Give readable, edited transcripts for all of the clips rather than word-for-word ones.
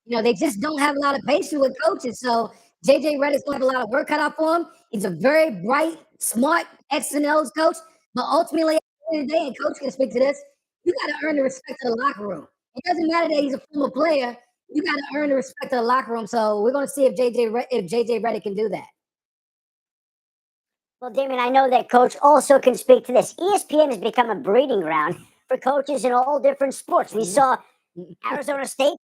They just don't have a lot of patience with coaches. So JJ Redick's going to have a lot of work cut out for him. He's a very bright, smart X and O's coach. But ultimately, at the end of the day, and coach can speak to this, you got to earn the respect of the locker room. It doesn't matter that he's a former player. You got to earn the respect of the locker room. So we're going to see if JJ Redick can do that. Well, Damon, I know that Coach also can speak to this. ESPN has become a breeding ground for coaches in all different sports. We saw Arizona State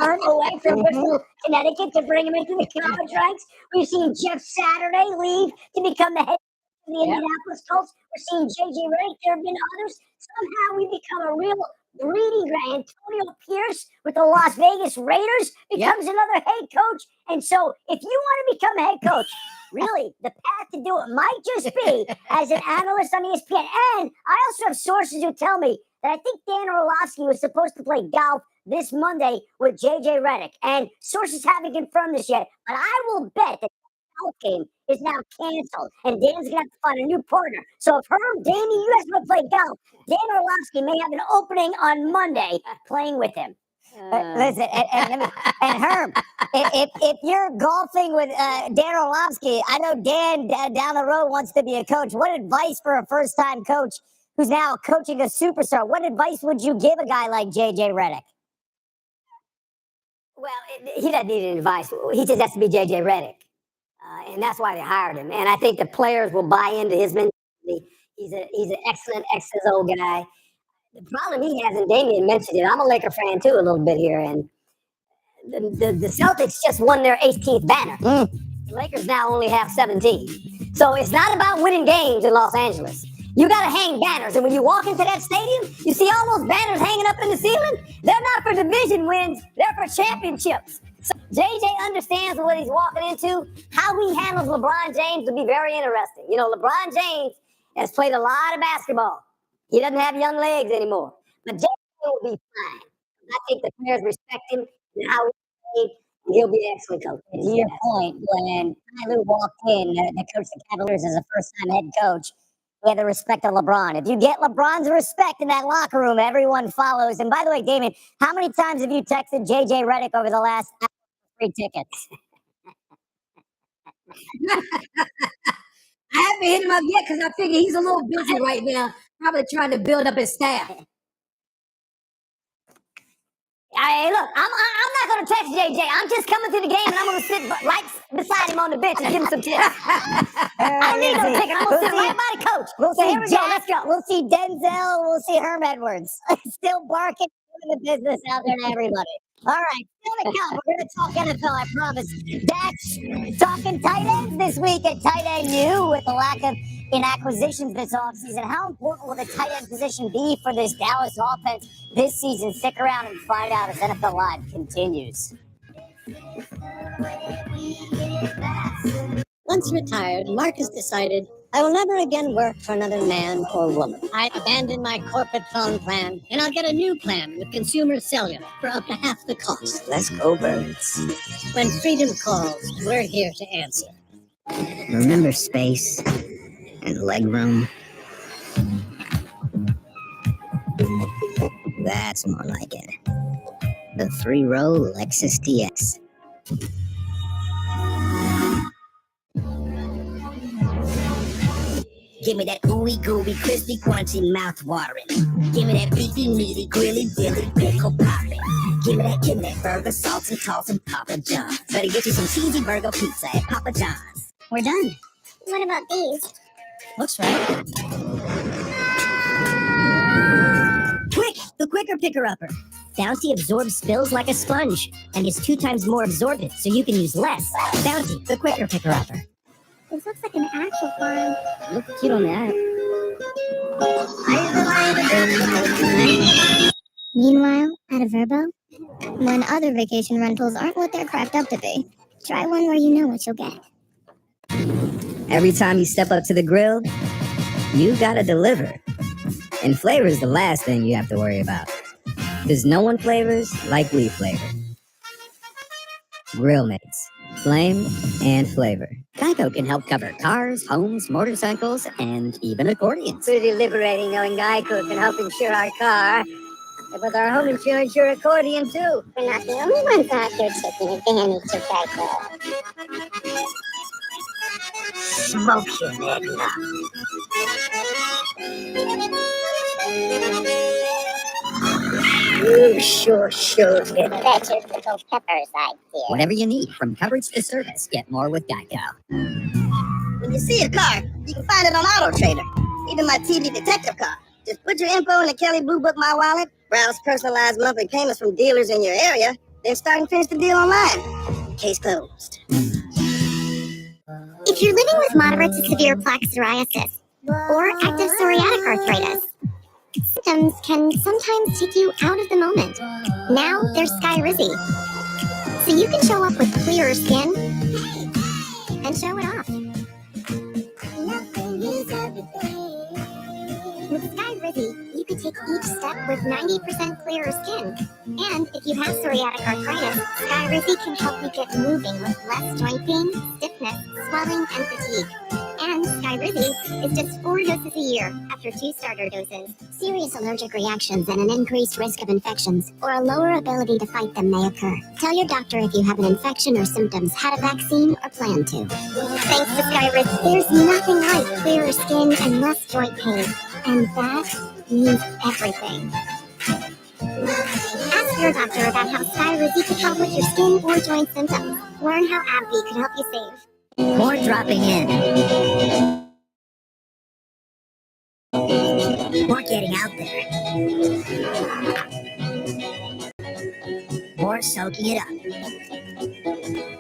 turn away from Bristol, Connecticut to bring him into the college ranks. We've seen Jeff Saturday leave to become the head of the Indianapolis Colts. We're seeing JJ Redick. There have been others. Somehow we become a real breeding ground. Antonio Pierce with the Las Vegas Raiders becomes another head coach. And so if you want to become a head coach, really, the path to do it might just be as an analyst on ESPN. And I also have sources who tell me that I think Dan Orlovsky was supposed to play golf this Monday with JJ Redick. And sources haven't confirmed this yet, but I will bet that the golf game is now canceled. And Dan's going to have to find a new partner. So if Herm, Danny, you guys want to play golf, Dan Orlovsky may have an opening on Monday playing with him. Listen, and Herm, if you're golfing with Dan Orlovsky, I know Dan down the road wants to be a coach. What advice for a first-time coach who's now coaching a superstar? What advice would you give a guy like JJ Redick? Well, he doesn't need any advice. He just has to be JJ Redick. And that's why they hired him. And I think the players will buy into his mentality. He's an excellent XO guy. The problem he has, and Damian mentioned it, I'm a Laker fan too a little bit here, and the Celtics just won their 18th banner. The Lakers now only have 17. So it's not about winning games in Los Angeles. You got to hang banners, and when you walk into that stadium, you see all those banners hanging up in the ceiling. They're not for division wins, they're for championships. So JJ understands what he's walking into. How he handles LeBron James will be very interesting. LeBron James has played a lot of basketball. He doesn't have young legs anymore. But JJ will be fine. I think the players respect him and how he played, and he'll be an excellent coach. To your point, when Tyler walked in to coach the Cavaliers as a first-time head coach, he had the respect of LeBron. If you get LeBron's respect in that locker room, everyone follows. And by the way, Damon, how many times have you texted JJ Redick over the last hour for free tickets? I haven't hit him up yet because I figure he's a little busy right now, probably trying to build up his staff. Hey, look, I'm not going to text JJ. I'm just coming to the game, and I'm going to sit right beside him on the bench and give him some tips. I don't need no ticket. I'm going to sit right by the coach. Here we go. Let's go. We'll see Denzel. We'll see Herm Edwards. Still barking, doing the business out there to everybody. All right, still to come. We're going to talk NFL, I promise. That's talking tight ends this week at Tight End U with the lack of acquisitions this offseason. How important will the tight end position be for this Dallas offense this season? Stick around and find out as NFL Live continues. Once retired, Marcus decided, I will never again work for another man or woman. I abandoned my corporate phone plan, and I'll get a new plan with Consumer Cellular for up to half the cost. Let's go, birds. When freedom calls, we're here to answer. Remember space and legroom? That's more like it. The 3-row Lexus TX. Give me that ooey gooey, crispy, crunchy, mouth-watering. Give me that beefy, meaty, grilly, dilly, pickle popping. Give me that burger, sauce and toss and Papa John's. Better get you some cheesy burger pizza at Papa John's. We're done. What about these? Looks right. Quick, the quicker picker-upper. Bounty absorbs spills like a sponge and is 2 times more absorbent, so you can use less. Bounty, the quicker picker-upper. This looks like an actual farm. Look cute on that. Meanwhile, at a Verbo, when other vacation rentals aren't what they're cracked up to be, try one where you know what you'll get. Every time you step up to the grill, you gotta deliver. And flavor is the last thing you have to worry about. Because no one flavors like we flavor. Grill Mates. Flame and flavor. Geico can help cover cars, homes, motorcycles, and even accordions. Pretty liberating knowing Geico can help insure our car. With our home insurance, your accordion too. We're not the only ones out here taking advantage of that girl. Smoke him, Edna. Sure. That's your little Pepper's idea. Whatever you need, from coverage to service, get more with Geico. When you see a car, you can find it on Auto Trader. Even my TV detective car. Just put your info in the Kelly Blue Book My Wallet, browse personalized monthly payments from dealers in your area, then start and finish the deal online. Case closed. If you're living with moderate to severe plaque psoriasis or active psoriatic arthritis, symptoms can sometimes take you out of the moment. Now there's Skyrizi. So you can show up with clearer skin and show it off. With Skyrizi, you could take each step with 90% clearer skin. And if you have psoriatic arthritis, Skyrizi can help you get moving with less joint pain, stiffness, swelling, and fatigue. And Skyrizi is just 4 doses a year after 2 starter doses. Serious allergic reactions and an increased risk of infections or a lower ability to fight them may occur. Tell your doctor if you have an infection or symptoms, had a vaccine, or plan to. Thanks to Skyrizi, there's nothing like clearer skin and less joint pain. And that means everything. Ask your doctor about how Skyrizi could help with your skin or joint symptoms. Learn how AbbVie could help you save. More dropping in. More getting out there. More soaking it up.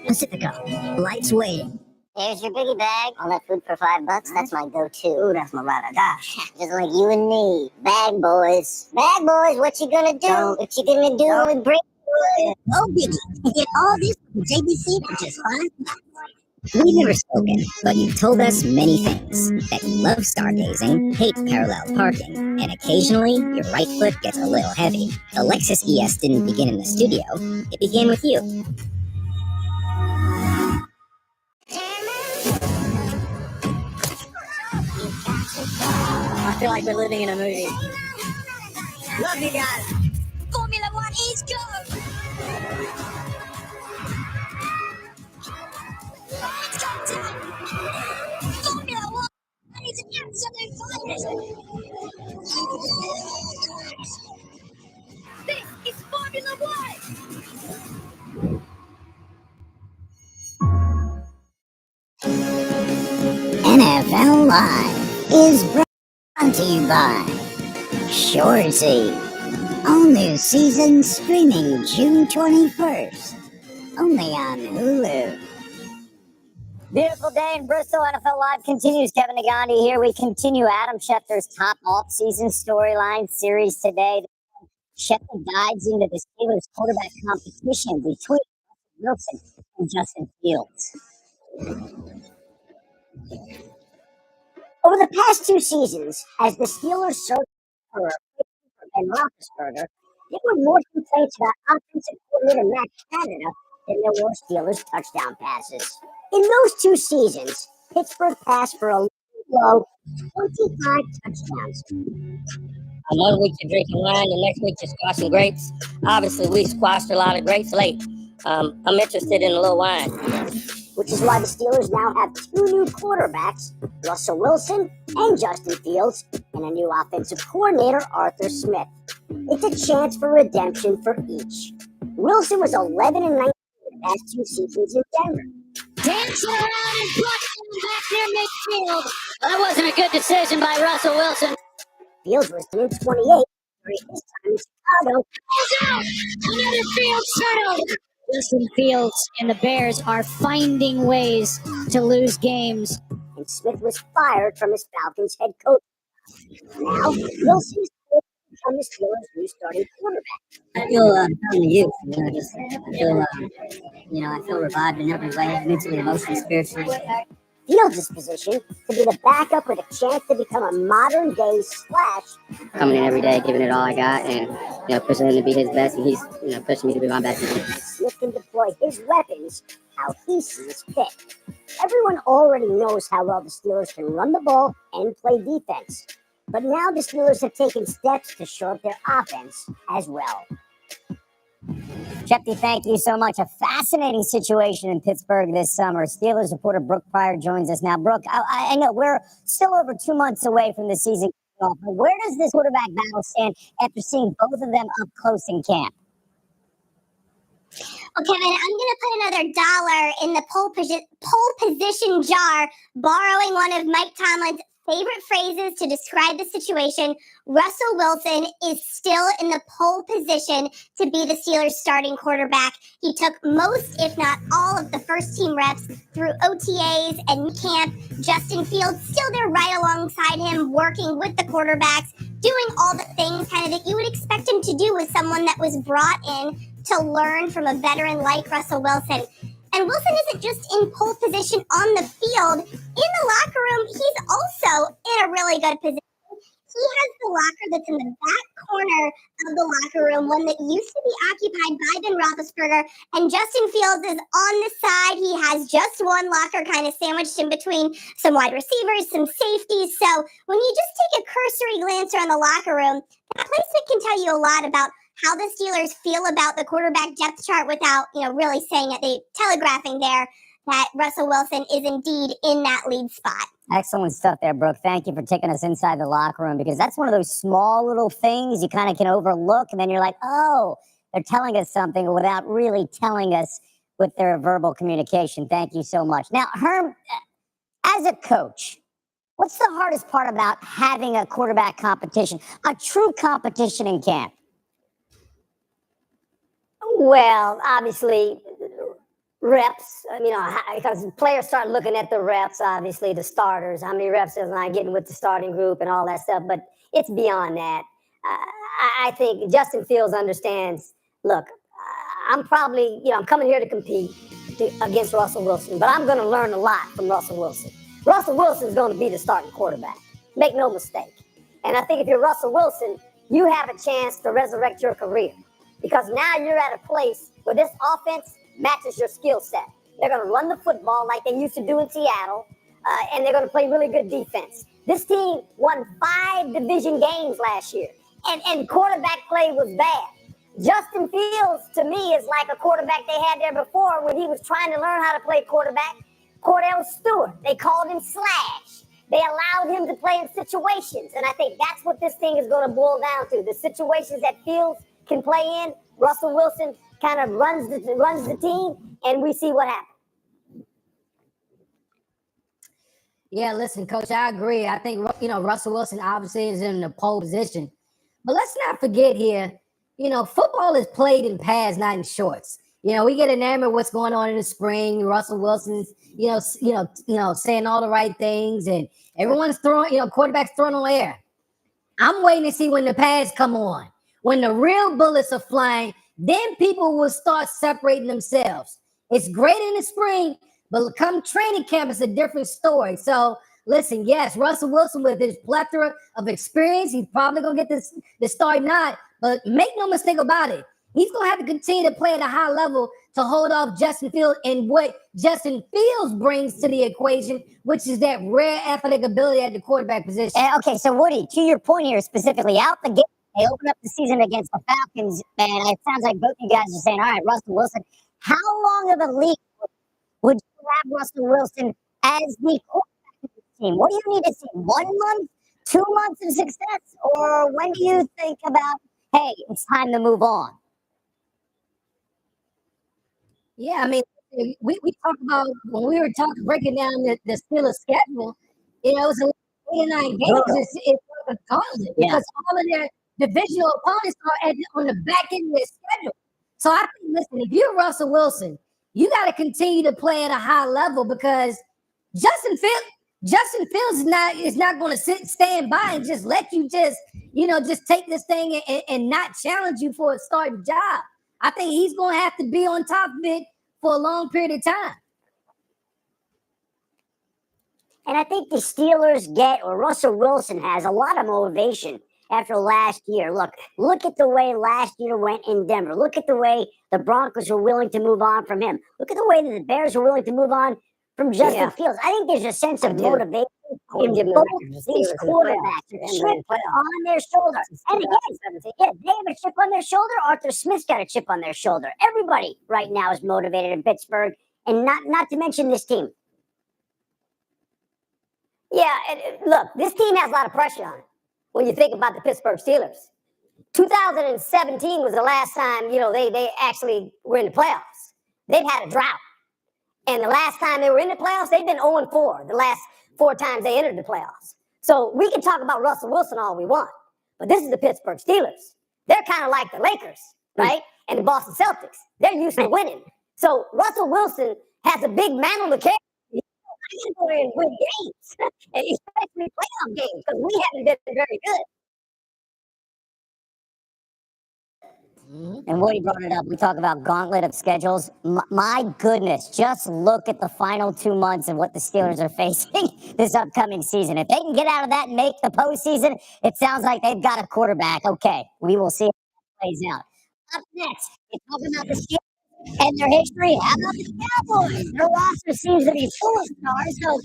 Pacifico, lights waiting. Here's your biggie bag. All that food for $5. That's my go-to. Ooh, that's my ride or die. Just like you and me. Bag boys. Bag boys, what you gonna do? What you gonna do when we break? Oh, Biggie, you get all this from JBC for just $5. We've never spoken, but you've told us many things. That you love stargazing, hate parallel parking, and occasionally your right foot gets a little heavy. The Lexus ES didn't begin in the studio, it began with you. I feel like we're living in a movie. Love you guys. Formula One is go! It's go time! Formula One is an absolute finest! This is Formula One! NFL Live is brought to you by Shorzy. All new season streaming June 21st. Only on Hulu. Beautiful day in Bristol. NFL Live continues. Kevin Nagandi here. We continue Adam Schefter's top off-season storyline series today. Schefter dives into the Steelers quarterback competition between Wilson and Justin Fields. Over the past 2 seasons, as the Steelers searched for a Ben Roethlisberger, there were more complaints about offensive coordinator Matt Canada than there were Steelers touchdown passes. In those 2 seasons, Pittsburgh passed for a low 25 touchdowns. One week you're drinking wine, the next week you're squashing grapes. Obviously, we squashed a lot of grapes late. I'm interested in a little wine. Which is why the Steelers now have 2 new quarterbacks, Russell Wilson and Justin Fields, and a new offensive coordinator, Arthur Smith. It's a chance for redemption for each. Wilson was 11-19 in the past 2 seasons in Denver. Dancing around and blocking back near midfield. That wasn't a good decision by Russell Wilson. Fields was 28 during his time in Chicago. Another field turnover. Justin Fields and the Bears are finding ways to lose games. And Smith was fired from his Falcons head coach. Now, Wilson is become the Steelers' new starting quarterback. I feel telling you, I feel revived in every way, mentally, emotionally, spiritually. Fields' position to be the backup with a chance to become a modern-day Slash. Coming in every day, giving it all I got, and pushing him to be his best, and he's pushing me to be my best. Smith can deploy his weapons how he sees fit. Everyone already knows how well the Steelers can run the ball and play defense. But now the Steelers have taken steps to shore up their offense as well. Shepty, thank you so much. A fascinating situation in Pittsburgh this summer. Steelers reporter Brooke Pryor joins us now. Brooke, I know we're still over 2 months away from the season kicking off, but where does this quarterback battle stand after seeing both of them up close in camp? Well, Kevin, I'm going to put another dollar in the pole position jar, borrowing one of Mike Tomlin's favorite phrases to describe the situation. Russell Wilson is still in the pole position to be the Steelers' starting quarterback. He took most, if not all, of the first team reps through OTAs and camp. Justin Fields still there right alongside him, working with the quarterbacks, doing all the things kind of that you would expect him to do with someone that was brought in to learn from a veteran like Russell Wilson. And Wilson isn't just in pole position on the field. In the locker room, he's also in a really good position. He has the locker that's in the back corner of the locker room, one that used to be occupied by Ben Roethlisberger. And Justin Fields is on the side. He has just one locker kind of sandwiched in between some wide receivers, some safeties. So when you just take a cursory glance around the locker room, that placement can tell you a lot about how the Steelers feel about the quarterback depth chart without, really saying it. They telegraphing there that Russell Wilson is indeed in that lead spot. Excellent stuff there, Brooke. Thank you for taking us inside the locker room, because that's one of those small little things you kind of can overlook, and then you're like, oh, they're telling us something without really telling us with their verbal communication. Thank you so much. Now, Herm, as a coach, what's the hardest part about having a quarterback competition, a true competition in camp? Well, obviously, reps, because players start looking at the reps, obviously, the starters, how many reps is I getting with the starting group and all that stuff, but it's beyond that. I think Justin Fields understands, look, I'm probably, I'm coming here to compete against Russell Wilson, but I'm going to learn a lot from Russell Wilson. Russell Wilson's going to be the starting quarterback. Make no mistake. And I think if you're Russell Wilson, you have a chance to resurrect your career, because now you're at a place where this offense matches your skill set. They're going to run the football like they used to do in Seattle, and they're going to play really good defense. This team won 5 division games last year, and quarterback play was bad. Justin Fields, to me, is like a quarterback they had there before when he was trying to learn how to play quarterback. Cordell Stewart, they called him Slash. They allowed him to play in situations, and I think that's what this thing is going to boil down to. The situations that Fields can play in, Russell Wilson kind of runs the team, and we see what happens. Yeah, listen, Coach, I agree. I think, Russell Wilson obviously is in the pole position. But let's not forget here, football is played in pads, not in shorts. We get enamored with what's going on in the spring. Russell Wilson's, saying all the right things, and everyone's throwing, quarterbacks throwing on air. I'm waiting to see when the pads come on. When the real bullets are flying, then people will start separating themselves. It's great in the spring, but come training camp, it's a different story. So listen, yes, Russell Wilson, with his plethora of experience, he's probably going to get the start nod, but make no mistake about it. He's going to have to continue to play at a high level to hold off Justin Fields and what Justin Fields brings to the equation, which is that rare athletic ability at the quarterback position. Okay, so Woody, to your point here specifically, out the gate, they open up the season against the Falcons, and it sounds like both you guys are saying, all right, Russell Wilson, how long of a lead would you have Russell Wilson as the quarterback of the team? What do you need to see? 1 month, 2 months of success? Or when do you think about, hey, it's time to move on? Yeah, we talked about, when we were breaking down the Steelers schedule, it was 8 or 9 games. It's like a gauntlet, because all of their divisional opponents are on the back end of their schedule. So I think, listen, if you're Russell Wilson, you got to continue to play at a high level, because Justin Fields is not going to stand by and just let you just take this thing and not challenge you for a starting job. I think he's going to have to be on top of it for a long period of time. And I think the Steelers get, or Russell Wilson has, a lot of motivation after last year. Look at the way last year went in Denver. Look at the way the Broncos were willing to move on from him. Look at the way that the Bears were willing to move on from Justin Fields. I think there's a sense of motivation Both these quarterbacks are chip on their shoulder. And again, yeah, they have a chip on their shoulder. Arthur Smith's got a chip on their shoulder. Everybody right now is motivated in Pittsburgh, and not to mention this team. Yeah, and look, this team has a lot of pressure on it when you think about the Pittsburgh Steelers. 2017 was the last time, they actually were in the playoffs. They've had a drought. And the last time they were in the playoffs, they've been 0-4 the last 4 times they entered the playoffs. So we can talk about Russell Wilson all we want, but this is the Pittsburgh Steelers. They're kind of like the Lakers, right? And the Boston Celtics. They're used to winning. So Russell Wilson has a big mantle to carry. I can go in and win games, especially playoff games, because we haven't been very good. And Woody brought it up. We talk about gauntlet of schedules. My goodness, just look at the final 2 months of what the Steelers are facing this upcoming season. If they can get out of that and make the postseason, it sounds like they've got a quarterback. Okay, we will see how that plays out. Up next, we talk about the Steelers and their history. How about the Cowboys? Their roster seems to be full of stars, so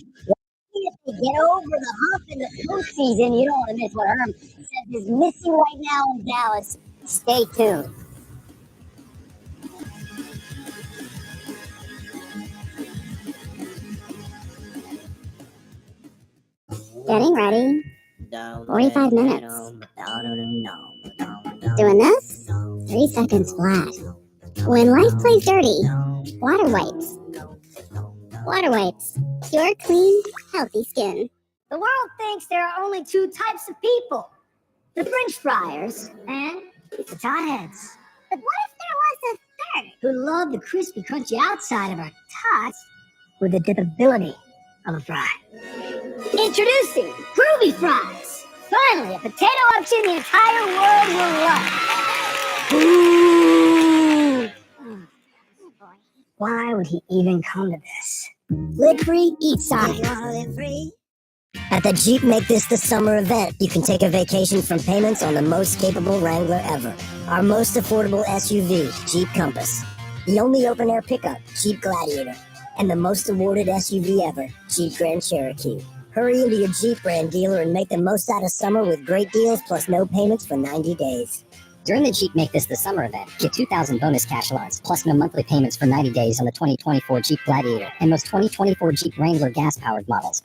if they get over the hump in the postseason, you don't want to miss what Herm says is missing right now in Dallas. Stay tuned. Getting ready. 45 minutes. Doing this? 3 seconds flat. When life plays dirty, water wipes. Water wipes. Pure, clean, healthy skin. The world thinks there are only 2 types of people. The French fryers and the potheads. But what if there was a third? Who love the crispy, crunchy outside of our tots with the dippability of a fry. Introducing Groovy Fries. Finally, a potato option the entire world will love. Ooh. Why would he even come to this? Live free, eat Sonic. Live free. At the Jeep Make This the Summer event, you can take a vacation from payments on the most capable Wrangler ever. Our most affordable SUV, Jeep Compass. The only open-air pickup, Jeep Gladiator. And the most awarded SUV ever, Jeep Grand Cherokee. Hurry into your Jeep brand dealer and make the most out of summer with great deals plus no payments for 90 days. During the Jeep Make This the Summer event, get 2,000 bonus cash allowance plus no monthly payments for 90 days on the 2024 Jeep Gladiator and most 2024 Jeep Wrangler gas-powered models.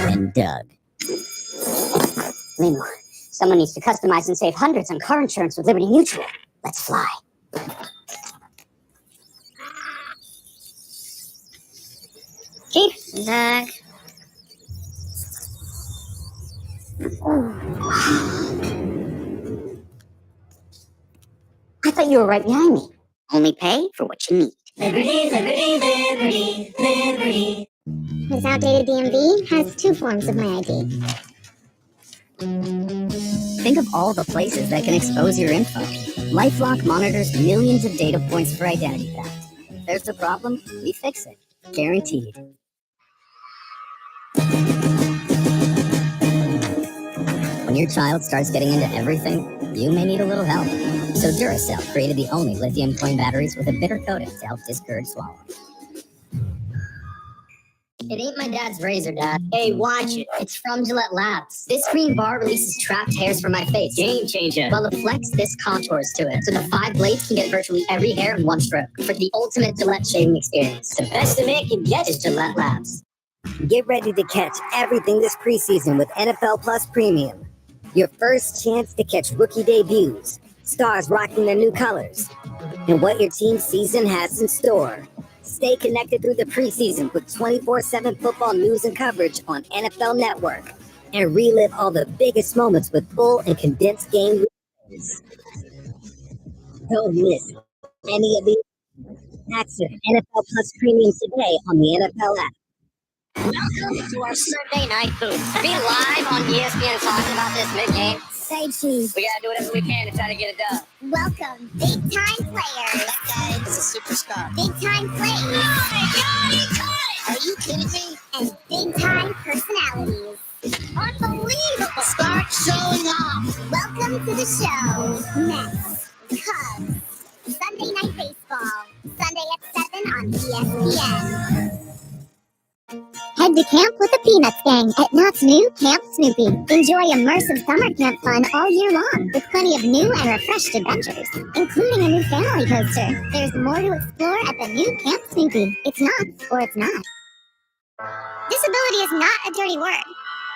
And Doug. Meanwhile, someone needs to customize and save hundreds on car insurance with Liberty Mutual. Let's fly. Chief. Doug. I thought you were right behind me. Only pay for what you need. Liberty, liberty, liberty, liberty. This outdated DMV has 2 forms of my ID. Think of all the places that can expose your info. LifeLock monitors millions of data points for identity theft. If there's a problem, we fix it. Guaranteed. When your child starts getting into everything, you may need a little help. So Duracell created the only lithium-coin batteries with a bitter coating to help discourage swallowing. It ain't my dad's razor, Dad. Hey, watch it. It's from Gillette Labs. This green bar releases trapped hairs from my face. Game changer. While the Flex, this contours to it. So the 5 blades can get virtually every hair in one stroke. For the ultimate Gillette shaving experience. The best a man can get is Gillette Labs. Get ready to catch everything this preseason with NFL Plus Premium. Your first chance to catch rookie debuts, stars rocking their new colors, and what your team's season has in store. Stay connected through the preseason with 24/7 football news and coverage on NFL Network. And relive all the biggest moments with full and condensed game replays. Don't miss any of these. Access NFL Plus Premium today on the NFL app. Welcome to our Sunday night booth. Be live on ESPN talking about this mid-game. Say cheese. We gotta do whatever we can to try to get it done. Welcome, big time players. That guy is a superstar. Big time plays. Oh my God, he caught it! Are you kidding me? And big time personalities. Unbelievable! Start showing off. Welcome to the show. Mets, Cubs, Sunday Night Baseball. Sunday at 7 on ESPN. Head to camp with the Peanuts Gang at Knott's new Camp Snoopy. Enjoy immersive summer camp fun all year long with plenty of new and refreshed adventures, including a new family coaster. There's more to explore at the new Camp Snoopy. It's not, or it's not. Disability is not a dirty word.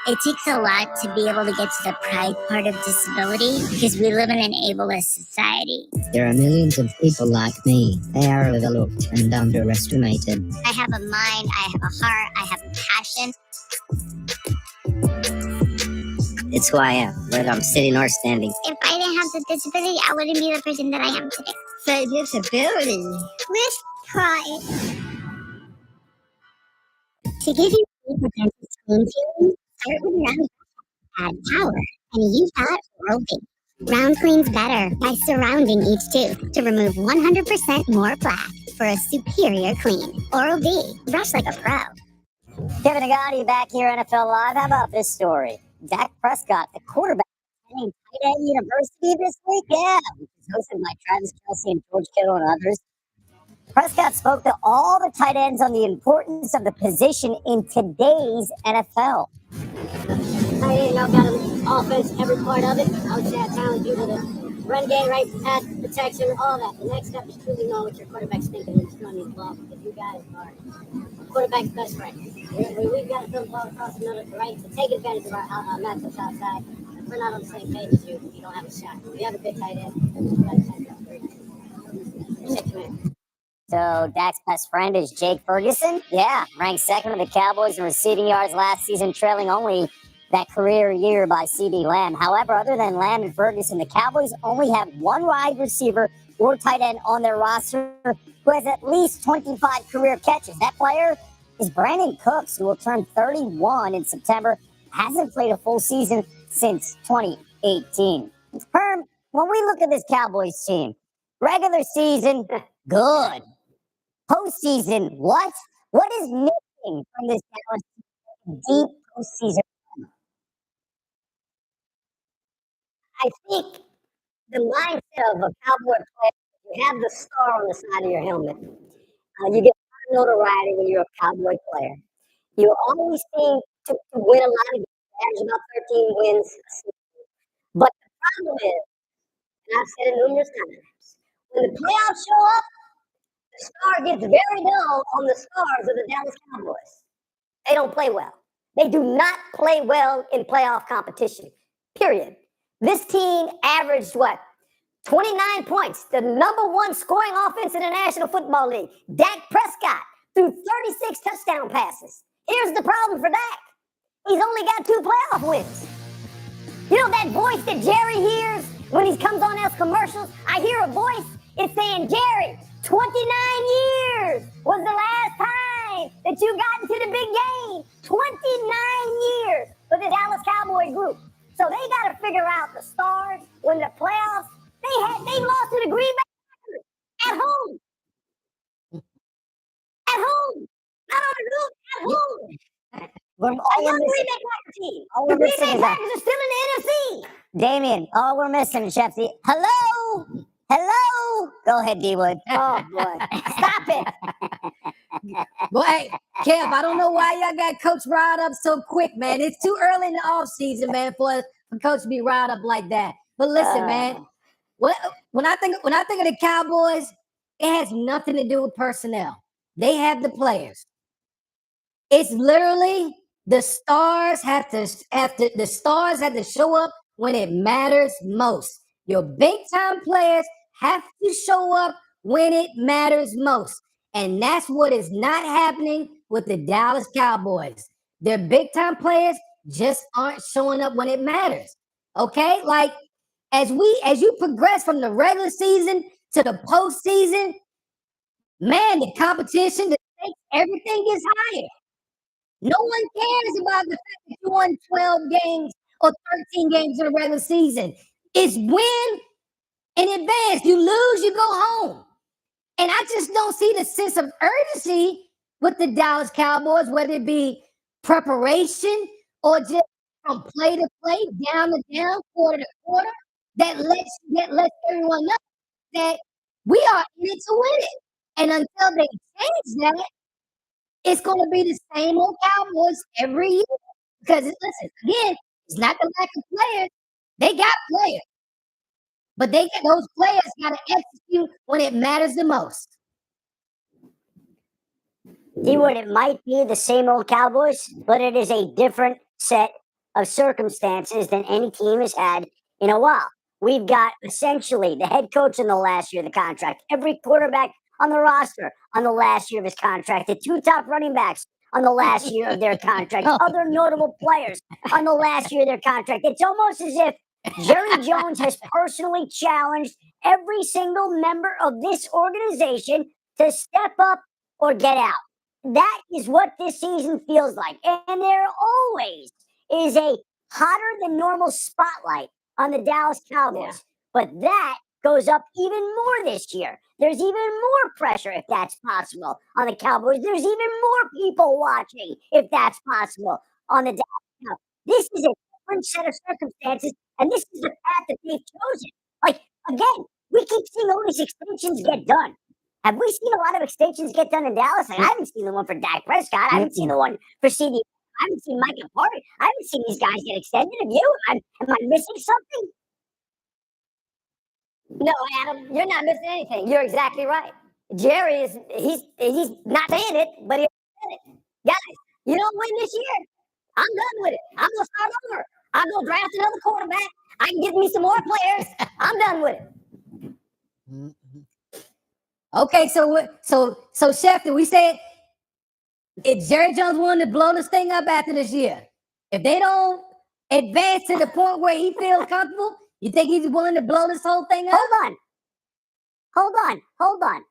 It takes a lot to be able to get to the pride part of disability because we live in an ableist society. There are millions of people like me. They are overlooked and underestimated. I have a mind, I have a heart, I have a passion. It's who I am, whether I'm sitting or standing. If I didn't have the disability, I wouldn't be the person that I am today. Say disability. With pride. To give you 3% screen feeling, start with round add power and use that Oral B. Round cleans better by surrounding each tooth to remove 100% more plaque for a superior clean. Oral B, brush like a pro. Kevin Agati back here, NFL Live. How about this story? Dak Prescott, the quarterback, attending tight end university this week. Yeah, which is hosted by Travis Kelce and George Kittle and others. Prescott spoke to all the tight ends on the importance of the position in today's NFL. Tight end, y'all got an offense, every part of it. I would say I challenge you to the run game, right, pass protection, all that. The next step is truly know what your quarterback's thinking when he's throwing these balls, because you guys are quarterback's best friend. We've got to throw the ball across the middle, right, to take advantage of our matchups outside. If we're not on the same page as you, you don't have a shot. If you have a good tight end, you got to take it up. So Dak's best friend is Jake Ferguson. Yeah, ranked second with the Cowboys in receiving yards last season, trailing only that career year by CeeDee Lamb. However, other than Lamb and Ferguson, the Cowboys only have one wide receiver or tight end on their roster who has at least 25 career catches. That player is Brandon Cooks, who will turn 31 in September. Hasn't played a full season since 2018. Herm, when we look at this Cowboys team, regular season, good. Postseason, what? What is missing from this Dallas team deep postseason? I think the mindset of a Cowboy player, you have the star on the side of your helmet. You get a lot of notoriety when you're a Cowboy player. You always seem to win a lot of games, average about 13 wins a season. But the problem is, and I've said it numerous times, when the playoffs show up, the star gets very dull on the stars of the Dallas Cowboys. They don't play well. They do not play well in playoff competition, period. This team averaged what? 29 points, the number one scoring offense in the National Football League. Dak Prescott threw 36 touchdown passes. Here's the problem for Dak. He's only got 2 playoff wins. You know that voice that Jerry hears when he comes on those commercials? I hear a voice, it's saying, Jerry, 29 years was the last time that you got into the big game. 29 years for the Dallas Cowboy group. So they got to figure out the stars when the playoffs. They lost to the Green Bay Packers at home. At home. Not on the roof, at home. We're I love Green Bay Packers team. all The we're Green missing Bay is that. Packers are still in the NFC. Damien, all we're missing, Shefty. Hello? Hello? Go ahead, D-Wood. Oh, boy. Stop it. Boy, Kev, I don't know why y'all got Coach riled up so quick, man. It's too early in the offseason, man, for Coach to be riled up like that. But listen, man, when I think of the Cowboys, it has nothing to do with personnel. They have the players. It's literally the stars have to show up when it matters most. Your big time players have to show up when it matters most. And that's what is not happening with the Dallas Cowboys. Their big time players just aren't showing up when it matters. Okay? Like as you progress from the regular season to the postseason, man, the competition, the stakes, everything gets higher. No one cares about the fact that you won 12 games or 13 games in the regular season. It's win in advance. You lose, you go home. And I just don't see the sense of urgency with the Dallas Cowboys, whether it be preparation or just from play to play, down to down, quarter to quarter, that lets everyone know that we are in it to win it. And until they change that, it's going to be the same old Cowboys every year. Because listen, again, it's not the lack of players. They got players, but those players got to execute when it matters the most. D-Wood, it might be the same old Cowboys, but it is a different set of circumstances than any team has had in a while. We've got essentially the head coach in the last year of the contract, every quarterback on the roster on the last year of his contract, the two top running backs on the last year of their contract, other notable players on the last year of their contract. It's almost as if Jerry Jones has personally challenged every single member of this organization to step up or get out. That is what this season feels like. And there always is a hotter than normal spotlight on the Dallas Cowboys. But that goes up even more this year. There's even more pressure, if that's possible, on the Cowboys. There's even more people watching, if that's possible, on the Dallas Cowboys. This is a different set of circumstances, and this is the path that they've chosen. Like, again, we keep seeing all these extensions get done. Have we seen a lot of extensions get done in Dallas? Like, I haven't seen the one for Dak Prescott. I haven't seen the one for CD. I haven't seen Micah Party. I haven't seen these guys get extended. Have you? Am I missing something? No, Adam, you're not missing anything. You're exactly right. Jerry he's not saying it, but he said it. Guys, you don't win this year. I'm done with it. I'm gonna start over. I'll go draft another quarterback. I can get me some more players. I'm done with it. Okay, so Chef, did we say if Jerry Jones wanted to blow this thing up after this year, if they don't advance to the point where he feels comfortable, you think he's willing to blow this whole thing up? Hold on.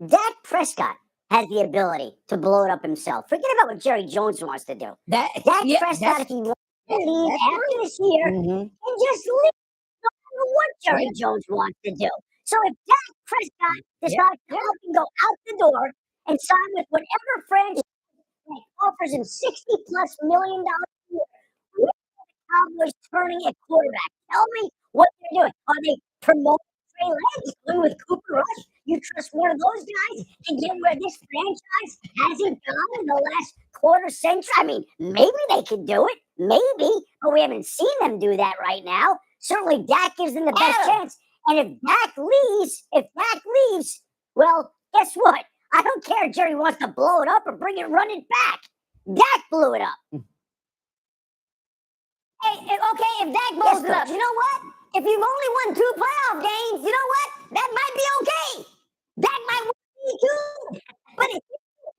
Dak Prescott has the ability to blow it up himself. Forget about what Jerry Jones wants to do. Dak Prescott, if he wants to leave after this year, and just leave, no matter what Jerry Jones wants to do. So if Dak Prescott decides to up and go out the door and sign with whatever franchise offers him $60+ million a year, what are the Cowboys turning at quarterback? Tell me what they're doing. Are they promoting Trey Lance, going with Cooper Rush? You trust one of those guys to get where this franchise hasn't gone in the last quarter century? I mean, maybe they could do it, maybe, but we haven't seen them do that right now. Certainly, Dak gives them the best chance. And if Dak leaves, well, guess what? I don't care if Jerry wants to blow it up or run it back. Dak blew it up. Hey, okay, if Dak blows it up, you know what? If you've only won 2 playoff games, you know what? That might be okay. Dak might win 2, but if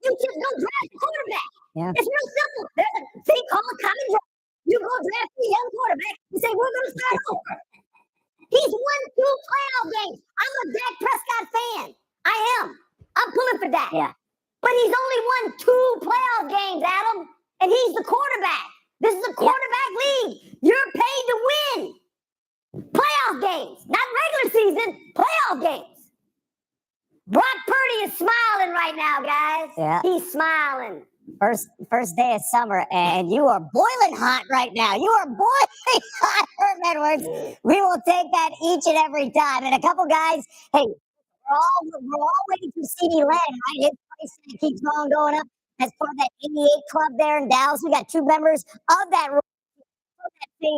you just don't draft a quarterback. Yeah. It's real simple. There's a thing called a common draft. You go draft a young quarterback and say, we're going to start over. He's won 2 playoff games. I'm a Dak Prescott fan. I am. I'm pulling for Dak. Yeah. But he's only won 2 playoff games, Adam, and he's the quarterback. This is a quarterback league. You're paid to win playoff games, not regular season, playoff games. Brock Purdy is smiling right now, guys. Yeah. He's smiling. First day of summer, and you are boiling hot right now. You are boiling hot, Herm Edwards. We will take that each and every time. And a couple guys, hey, we're all waiting for CD Lamb, right? His price keeps going up. As part of that 88 club there in Dallas, we got 2 members of that same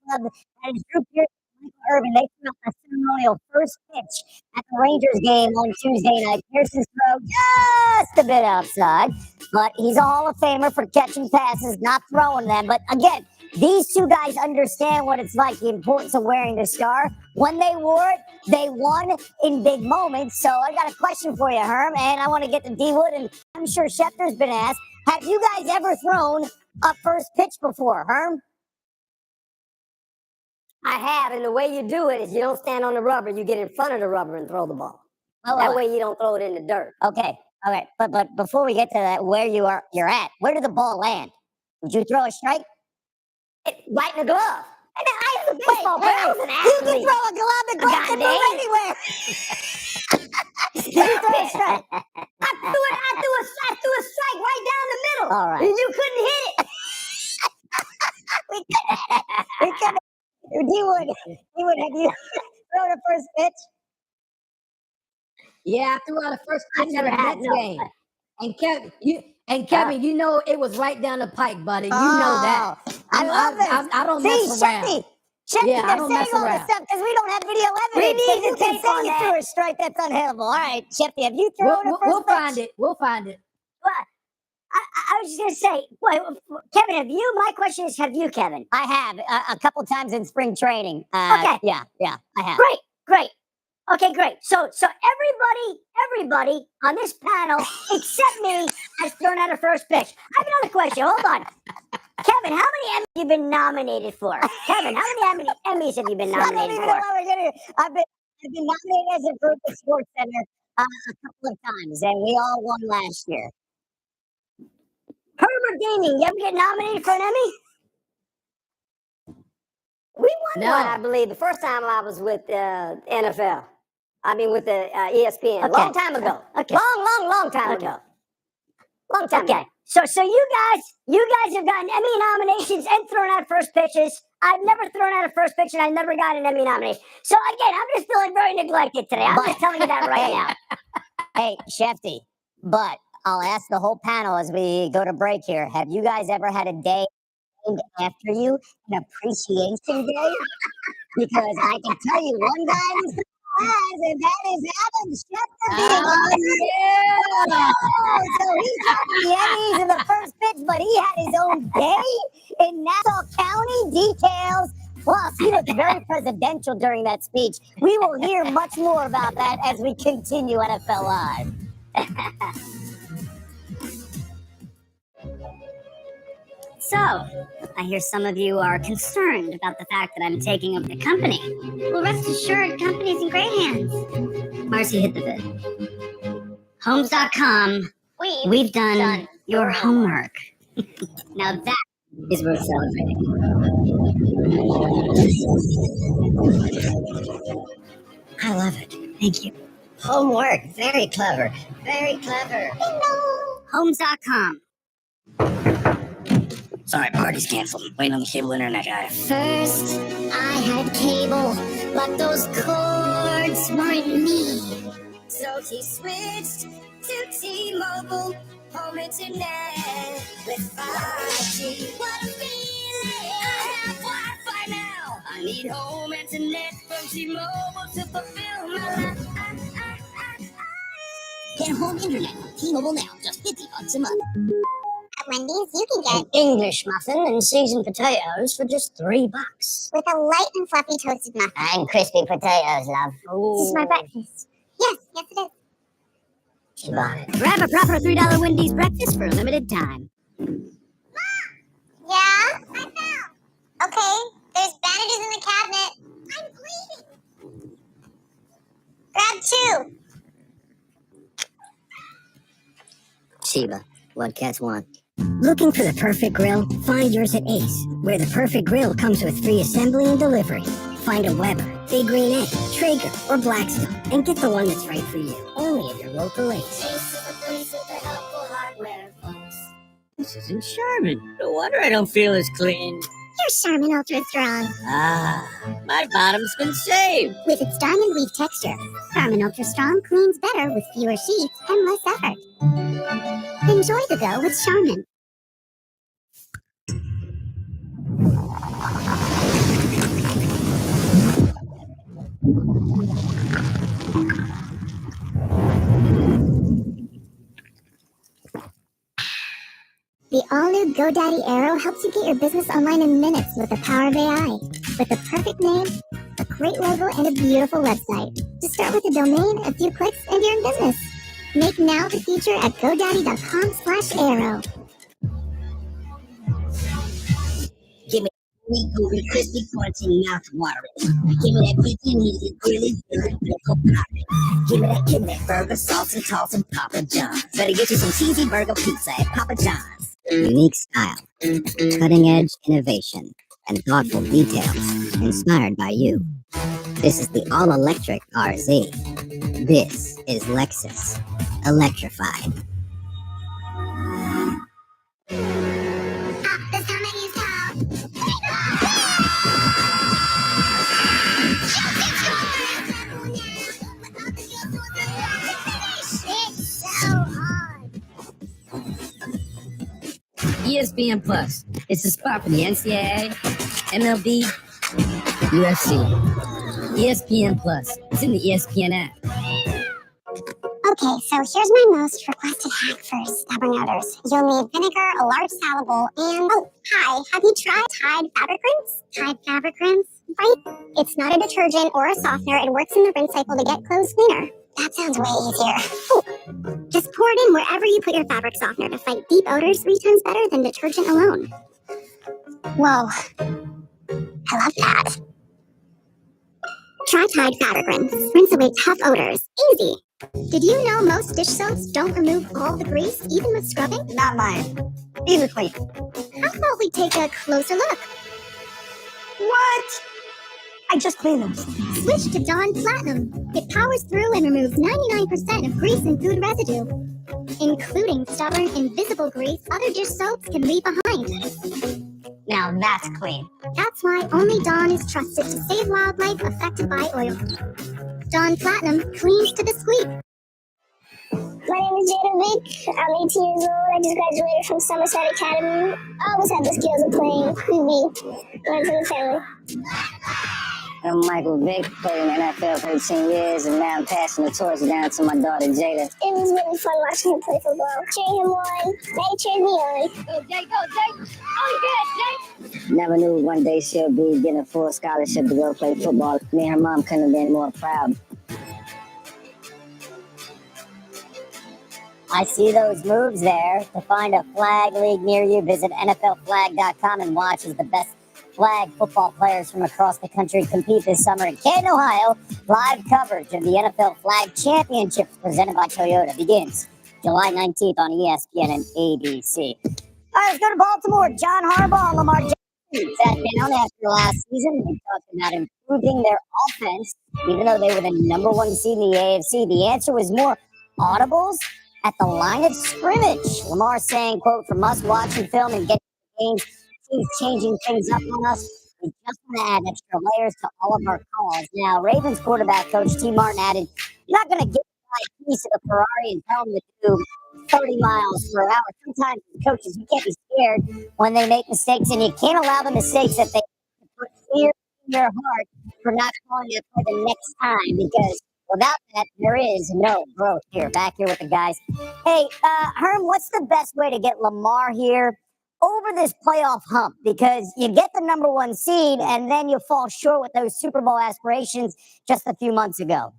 club. And Drew Pearson and Michael Irvin, they threw out the ceremonial first pitch at the Rangers game on Tuesday night. Pearson's throw just a bit outside, but he's a Hall of Famer for catching passes, not throwing them. But again, these 2 guys understand what it's like, the importance of wearing the star. When they wore it, they won in big moments. So I got a question for you, Herm, and I want to get to D-Wood, and I'm sure Schefter's been asked. Have you guys ever thrown a first pitch before, Herm? I have, and the way you do it is you don't stand on the rubber. You get in front of the rubber and throw the ball. That way you don't throw it in the dirt. Okay. But before we get to that, you're at, where did the ball land? Did you throw a strike? Right in the glove. I mean, I was a baseball player. I was an You athlete. can throw a glove, the glove can move anywhere. Did you throw a strike? I threw a strike right down the middle. All right. And you couldn't hit it. We couldn't. D-Wood, have you thrown a first pitch? Yeah, I threw out a first pitch at a Mets game. And Kevin, And Kevin, you know it was right down the pike, buddy. You know that. I love this. I don't See, mess around. Shefty, Yeah, I they're don't saying mess all this around. stuff because we don't have video We evidence. need So to you can tape say on it that. to a strike that's unhittable. All right, Shefty, have you thrown a first We'll pitch? find it. We'll find it. Well, I was just gonna say, Kevin, have you? My question is, have you, Kevin? I have a couple times in spring training. Okay. Yeah, I have. Great. Okay, great. So everybody on this panel except me has thrown out a first pitch. I have another question. Hold on. Kevin, how many Emmys have you been nominated for? Kevin, how many Emmys have you been I don't nominated even know for? how we're getting here. I've been nominated as a group at Sports Center a couple of times, and we all won last year. Herbert Gaming, you ever get nominated for an Emmy? We won No. one, I believe, the first time I was with NFL. I mean, with the ESPN. Okay. Long time ago. Okay. Long time Okay. ago. Long time ago. Okay. So you guys have gotten Emmy nominations and thrown out first pitches. I've never thrown out a first pitch and I never got an Emmy nomination. So again, I'm just feeling very neglected today. I'm just telling you that right now. Hey, Shefty, but I'll ask the whole panel as we go to break here. Have you guys ever had a day named after you, an appreciation day? Because I can tell you one guy in this has, and that is Adam Schefter. Yeah. So he's got the Emmys in the first pitch, but he had his own day in Nassau County. Details. Plus, he looked very presidential during that speech. We will hear much more about that as we continue NFL Live. So, I hear some of you are concerned about the fact that I'm taking over the company. Well, rest assured, company's in great hands. Marcy, hit the bid. Homes.com, we've done your homework. Now that is worth celebrating. I love it. Thank you. Homework. Very clever. Very clever. Homes.com. Sorry, party's canceled. Waiting on the cable internet guy. First, I had cable, but those cords weren't me. So he switched to T-Mobile home internet with 5G. What a feeling! I have Wi-Fi now. I need home internet from T-Mobile to fulfill my life. Get home internet from T-Mobile now, just $50 a month. At Wendy's, you can get English muffin and seasoned potatoes for just $3. with a light and fluffy toasted muffin. And crispy potatoes, love. This is my breakfast. Yes, it is. She bought it. Grab a proper $3 Wendy's breakfast for a limited time. Yeah, I found. Okay, there's bandages in the cabinet. I'm bleeding. Grab 2. Sheba, what cats want? Looking for the perfect grill? Find yours at Ace, where the perfect grill comes with free assembly and delivery. Find a Weber, Big Green Egg, Traeger, or Blackstone, and get the one that's right for you. Only at your local Ace. This isn't Charmin. No wonder I don't feel as clean. Here's Charmin Ultra Strong. Ah, my bottom's been saved. With its diamond weave texture, Charmin Ultra Strong cleans better with fewer sheets and less effort. Enjoy the go with Charmin. The all-new GoDaddy Arrow helps you get your business online in minutes with the power of AI. With the perfect name, a great logo, and a beautiful website. Just start with a domain, a few clicks, and you're in business. Make now the feature at GoDaddy.com/arrow. We gooey, crispy, crunchy, mouth-watering. Give me that beefy, meaty, grilly, pickle poppin'. Give me that burger, sauce and toss and Papa John's. Better get you some cheesy burger pizza at Papa John's. Unique style, cutting-edge innovation, and thoughtful details inspired by you. This is the all-electric RZ. This is Lexus. Electrified. This comment is called It's so hard. ESPN Plus. It's the spot for the NCAA, MLB, UFC. ESPN Plus. It's in the ESPN app. Okay, so here's my most requested hack for stubborn odors. You'll need vinegar, a large salad bowl, and oh, hi, have you tried Tide fabric rinse? Tide fabric rinse, right? It's not a detergent or a softener. It works in the rinse cycle to get clothes cleaner. That sounds way easier. Ooh. Just pour it in wherever you put your fabric softener to fight deep odors 3 times better than detergent alone. Whoa, I love that. Try Tide fabric rinse. Rinse away tough odors. Easy. Did you know most dish soaps don't remove all the grease, even with scrubbing? Not mine. These are clean. How about we take a closer look? What? I just cleaned them. Switch to Dawn Platinum. It powers through and removes 99% of grease and food residue, including stubborn, invisible grease other dish soaps can leave behind. Now that's clean. That's why only Dawn is trusted to save wildlife affected by oil. Dawn Platinum cleans to the squeak. My name is Jada Vick. I'm 18 years old. I just graduated from Somerset Academy. I always had the skills of playing QB. Went to the family. I'm Michael Vick, played in the NFL for 18 years, and now I'm passing the torch down to my daughter Jada. It was really fun watching him play football. Cheering him on. Now he cheers me on. Go, Jay, go, Jay. Oh, good, Jay. Never knew one day she'll be getting a full scholarship to go play football. Me and her mom couldn't have been more proud. I see those moves there. To find a flag league near you, visit NFLflag.com and watch as the best flag football players from across the country compete this summer in Canton, Ohio. Live coverage of the NFL Flag Championships presented by Toyota begins July 19th on ESPN and ABC. All right, let's go to Baltimore. John Harbaugh and Lamar Jackson sat down after last season. They talked about improving their offense, even though they were the number 1 seed in the AFC. The answer was more audibles at the line of scrimmage. Lamar saying, quote, from us watching film and getting games, teams changing things up on us. We just want to add extra layers to all of our calls. Now, Ravens quarterback coach T. Martin added, you're not going to get a piece of the Ferrari and tell them to do 30 miles per hour. Sometimes coaches, you can't be scared when they make mistakes, and you can't allow the mistakes that they put fear in your heart for not calling it for the next time, because without that, there is no growth here. Back here with the guys. Hey, Herm, what's the best way to get Lamar here over this playoff hump? Because you get the number 1 seed and then you fall short with those Super Bowl aspirations just a few months ago.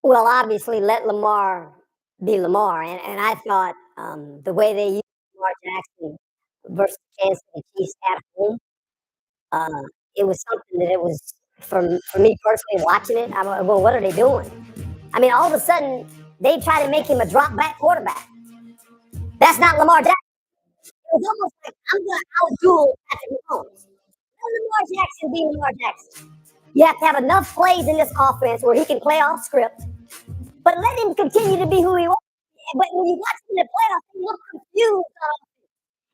Well, obviously, let Lamar be Lamar. And I thought the way they used Lamar Jackson versus Kansas City Chiefs at home, it was something that it was, for me personally, watching it, I'm like, well, what are they doing? I mean, all of a sudden, they try to make him a drop-back quarterback. That's not Lamar Jackson. It was almost like, I'm going to outduel Patrick Mahomes. Let Lamar Jackson be Lamar Jackson. You have to have enough plays in this offense where he can play off script, but let him continue to be who he was. But when you watch him in the playoffs, he looked confused.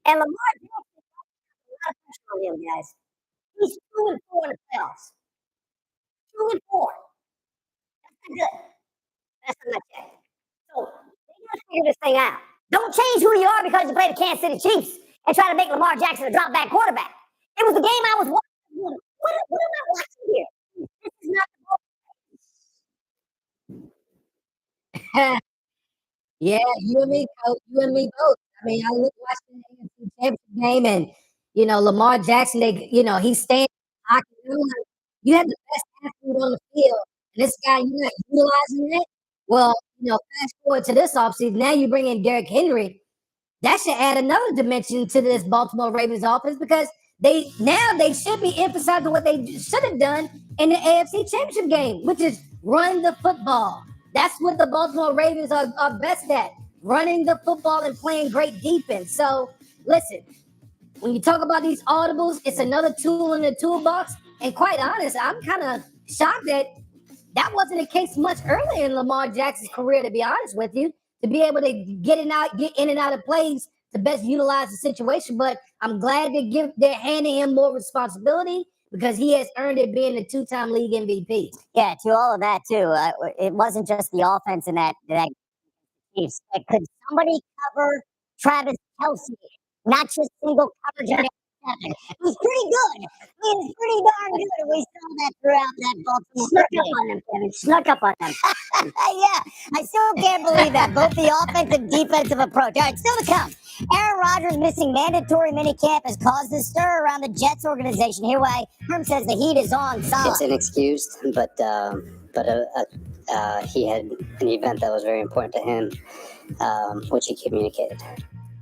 And Lamar Jackson has a lot of pressure on him, guys. He's 2-4 in the playoffs. 2-4. That's not good. That's not check. So they got to figure this thing out. Don't change who you are because you play the Kansas City Chiefs and try to make Lamar Jackson a drop back quarterback. It was the game I was watching. What am I watching here? This is not the ball. Yeah, you and me, coach. You and me both. I mean, I look watching the AFC Championship game, and Lamar Jackson. He's standing. You have the best athlete on the field, and this guy, you're not utilizing it. Well, fast forward to this offseason. Now you bring in Derrick Henry. That should add another dimension to this Baltimore Ravens offense, because they should be emphasizing what they should have done in the AFC Championship game, which is run the football. That's what the Baltimore Ravens are best at, running the football and playing great defense. So, listen, when you talk about these audibles, it's another tool in the toolbox. And quite honest, I'm kind of shocked that wasn't the case much earlier in Lamar Jackson's career, to be honest with you, to be able to get in and out of plays to best utilize the situation. But I'm glad they're handing him more responsibility, because he has earned it being a 2-time league MVP. Yeah, to all of that, too. It wasn't just the offense in that Chiefs. Could somebody cover Travis Kelsey, not just single coverage on every 7. It was pretty good. It was pretty darn good, and we saw that throughout that Baltimore Snuck up game. on them, Kevin. Snuck up on them. Yeah, I still can't believe that. Both the offensive defensive approach. All right, still to come. Aaron Rodgers missing mandatory minicamp has caused a stir around the Jets organization. Here, why Herm says the heat is on solid. It's inexcused, but he had an event that was very important to him, which he communicated.